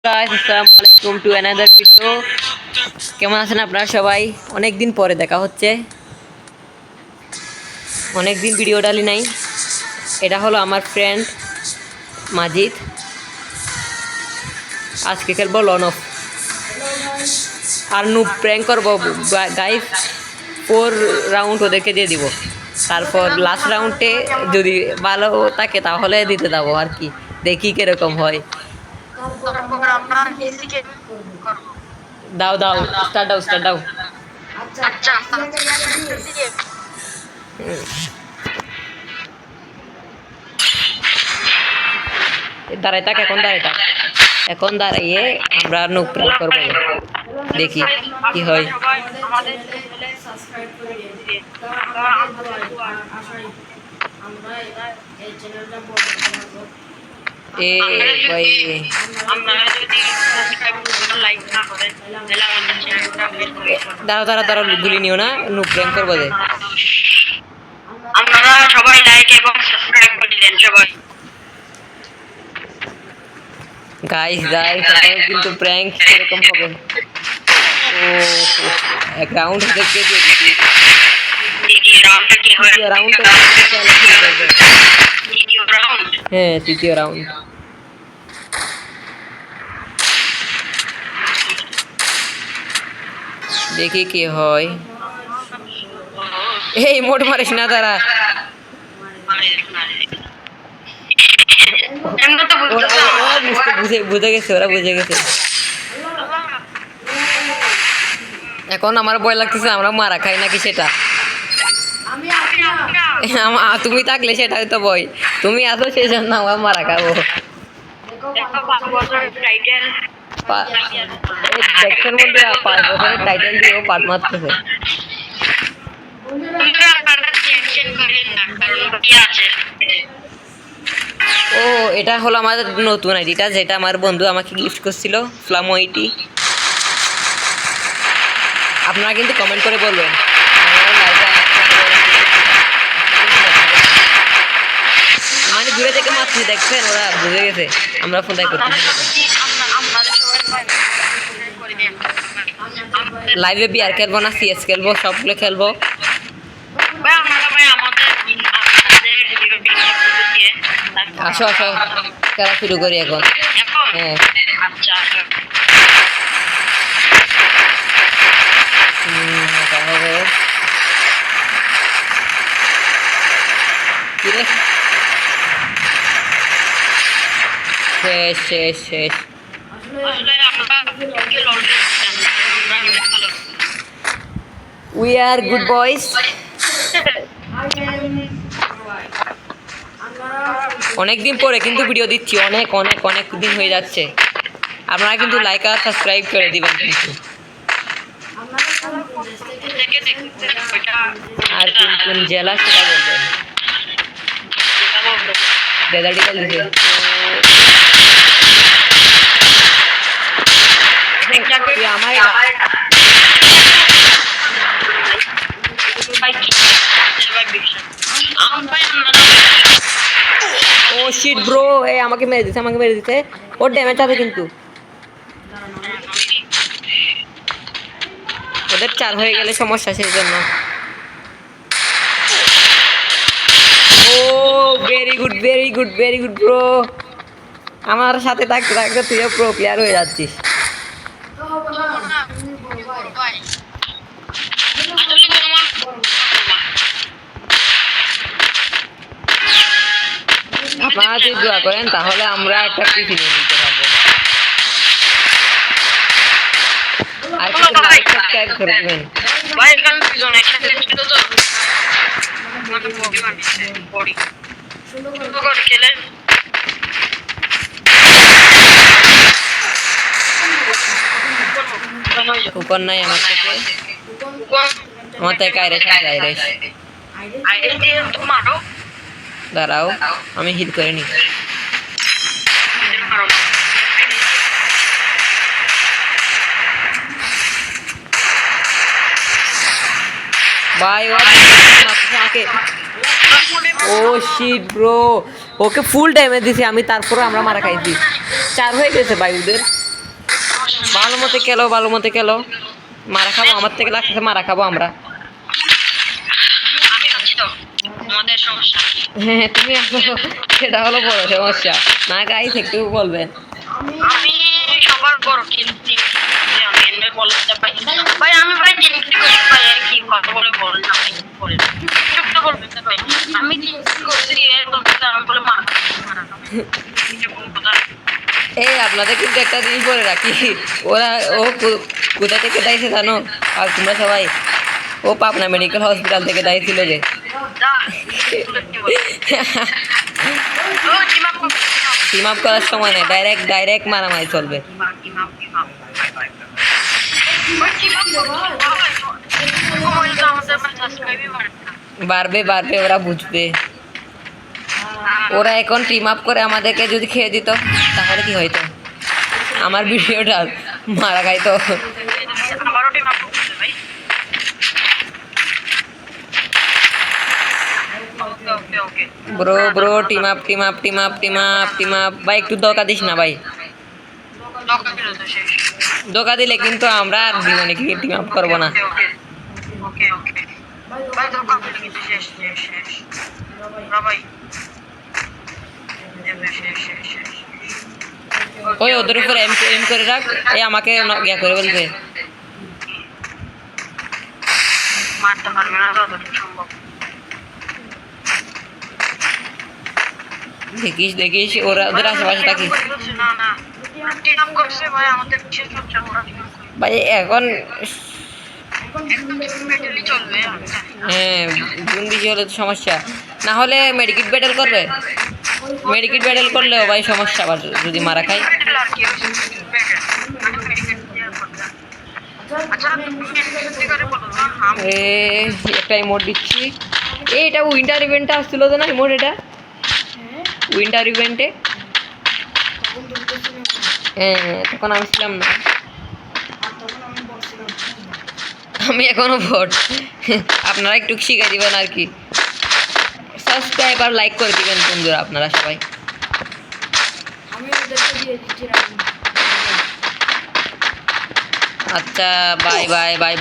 Guys আসসালামু আলাইকুম to another video. কেমন আছেন আপনারা সবাই? অনেক দিন পরে দেখা হচ্ছে, অনেক দিন ভিডিও ডালি নাই। এটা হলো আমার ফ্রেন্ড মাজিদ। আজকে খেলবো লন অফ আর নুব প্র্যাঙ্ক করবো গাইস। 4 রাউন্ড ওদেরকে দিয়ে দিব, তারপর লাস্ট রাউন্ডে যদি ভালো থাকে তাহলে দিতে যাবো আর কি, দেখি কিরকম হয়। দাও দাও, স্টার্ট দাও। দাঁড়াই থাক, এখন দাঁড়াইয়ে আমরা নুব প্র্যাঙ্ক করবো, দেখি কি হয়। এ ভাই দাঁড়াও, গুলি নিও না, নুব প্র্যাঙ্ক করবো যে। আপনারা সবাই লাইক এবং সাবস্ক্রাইব করে দিন সবাই। গাইস কিন্তু প্র্যাঙ্ক এরকম হবে। ও এক রাউন্ড দেখে দিয়ে দিচ্ছি। দ্বিতীয় রাউন্ডটা কি হয়? হ্যাঁ, তৃতীয় রাউন্ড। দেখি কি হয়। এই মোট মারিস না, তারা বুঝে গেছে, ওরা বুঝে গেছে। এখন আমার ভয় লাগতেছে আমরা মারা খাই নাকি সেটা। তুমি থাকলে সেটা হয়তো ভয়, তুমি আসো সেই জন্য আমরা মারা খাবো। দেখছেন বন্ধুরা, 5 বছরের টাইটেল দিয়েও পাট মারতেছে। ও এটা হলো আমাদের নতুন আইডিটা, যেটা আমার বন্ধু আমাকে গিফট করছিল, ফ্লামো 80। আপনারা কিন্তু কমেন্ট করে বলবেন। মানে দূরে থেকে মারছি, দেখছেন ওরা বুঝে গেছে আমরা ফোন করতেছি। লাইভে বিআর খেলবো না সিএস খেলবো, সবগুলো খেলবো। আসো খেলা শুরু করি এখন। হ্যাঁ শেষ। We are good boys. অনেকদিন পরে কিন্তু ভিডিও দিচ্ছি, অনেক দিন হয়ে যাচ্ছে। আপনারা কিন্তু লাইক আর সাবস্ক্রাইব করে দিবেন কিন্তু। আর কোন জেলা সেটা বলবেন। ডেজার্টিক্যাল দিছে আমার। ও শিট ব্রো, আমাকে মেরে দিছে। ওর ড্যামেজ আছে কিন্তু। ওদের 4 হয়ে গেলে সমস্যা, সেই জন্য। ও ভেরি গুড ব্রো, আমার সাথে থাকতে তুই প্রো প্লেয়ার হয়ে যাচ্ছিস। আপনারা যদি দোয়া করেন তাহলে আমরা একটা টিভি নিয়ে নিতে পারবো। আর কিছু লাইক সাবস্ক্রাইব করে দিবেন। ভাই এখানে দুজন একসাথে ছিল তো মানে বডি বানিয়েছে, বডি সুন্দর করে খেলে। কুপন নাই আমার থেকে, আমার থেকে আইরেশ দিয়ে মারো। দাঁড়াও আমি হিট করে নি। ভাই ও শিট ব্রো, ওকে ফুল ড্যামেজ দিছি আমি, তারপরে আমরা মারা খাইছি। 4 হয়ে গেছে ভাই ওদের। ভালো মতো খেলো, ভালো মতো খেলো। মারা খাবো, আমার থেকে লাগতেছে মারা খাবো আমরা। আমি আছি তো, আমাদের সমস্যা। হ্যাঁ তুমি আসো, সেটা হলো বড় সমস্যা। না গাইস একটু বলবেন। আমি সবার বড় কিন্তু আমি এমনি বলতে পাই ভাই, আমি ভাই জিনিসটা করি ভাই, কি কথা বলে বলেন না ভাই, বলেন চুপ তো বলবেন না ভাই, আমি জিনিসটা করছি এর বলতে আমি বলে মারা এটা কোন কথা? এই আপনাদের কিন্তু একটা জিনিস বলে রাখি, ওরা ও কোথা থেকে দাইছে জানো? আর তোমরা সবাই, ও পাবনা মেডিকেল হসপিটাল থেকে দাইছিল যে। যা ও জিমা কো টিম আপ করার সময় নেই, ডাইরেক্ট মারামারি চলবে। বাড়বে বাড়বে, ওরা বুঝবে। ওরা এখন টিম আপ করে আমাদেরকে যদি খেয়ে দিত তাহলে কি হইতো? আমার ভিডিওটা মারা খাইতো। ব্রো টিম আপ ভাই, একটু দোকা দিস না ভাই। দোকা দিলে কিন্তু আমরা আর জীবনে কি টিম আপ করবো না। ওই ওদের উপর এম করে রাখ, এই আমাকে ইয়া করে বলবে। মারতে পারবে না যতটুকু সম্ভব। দেখিস ওরা ওদের আশেপাশে থাকি। না না টিম করছে ভাই, আমাদের শেষ হচ্ছে ওরা টিম করে ভাই এখন মেটালি চলবে। হ্যাঁ জুন বেশি হলে তো সমস্যা। না হলে মেডিকেট ব্যাটেল করবে, মেডিকেট ব্যাটেল করলেও ভাই সমস্যা আবার যদি মারা খাই। আর কি আচ্ছা তুমি সত্যি করে বলো তো এ একটা ইমোট দিচ্ছি। এটা উইন্টার ইভেন্টে আসছিল তো না ইমোট, এটা উইন্টার ইভেন্টে। হ্যাঁ তখন আমি ছিলাম না, আমি এখনো ভোট। আপনারা একটু শিখাই দিবেন আর কি, সাবস্ক্রাইব আর লাইক করে দিবেন বন্ধুরা আপনারা সবাই। আচ্ছা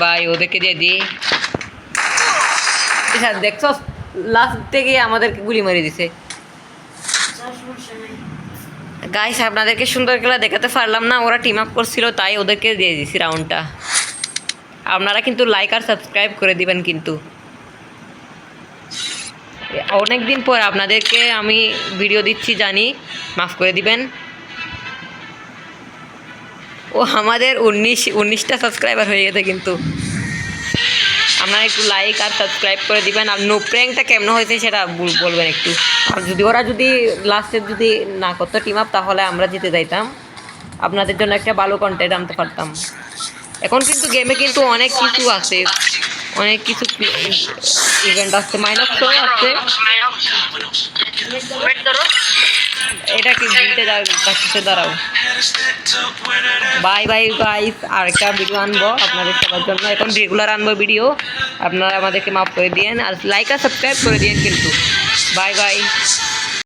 বাই, ওদেরকে দিয়ে দিই। আচ্ছা দেখছো লাস্ট থেকে আমাদেরকে গুলি মারি দিছে। গাইস আপনাদেরকে সুন্দর খেলা দেখাতে পারলাম না, ওরা টিম আপ করছিল তাই ওদেরকে দিয়ে দিছি রাউন্ডটা। আপনারা কিন্তু লাইক আর সাবস্ক্রাইব করে দিবেন কিন্তু। অনেক দিন পর আপনাদেরকে আমি ভিডিও দিচ্ছি জানি, মাফ করে দিবেন। ও আমাদের 19টা সাবস্ক্রাইবার হয়ে গেছে কিন্তু। আপনারা একটু লাইক আর সাবস্ক্রাইব করে দিবেন। আর নো প্র্যাঙ্কটা কেমন হয়েছে সেটা বলবেন একটু। আর ওরা যদি লাস্টে যদি না করতো টিম আপ তাহলে আমরা জিতে যাইতাম, আপনাদের জন্য একটা ভালো কন্টেন্ট আনতে পারতাম। এখন কিন্তু গেমে কিন্তু অনেক কিছু আছে, অনেক কিছু ইভেন্ট আসছে, মাইনাস আসছে। এটা কি দিতে যাচ্ছে, দাঁড়াও। বাই গাইস, আর একটা ভিডিও আনবো আপনাদের সবার জন্য, এখন রেগুলার আনবো ভিডিও। আপনারা আমাদেরকে মাফ করে দিয়েন আর লাইক আর সাবস্ক্রাইব করে দিয়েন কিন্তু। বাই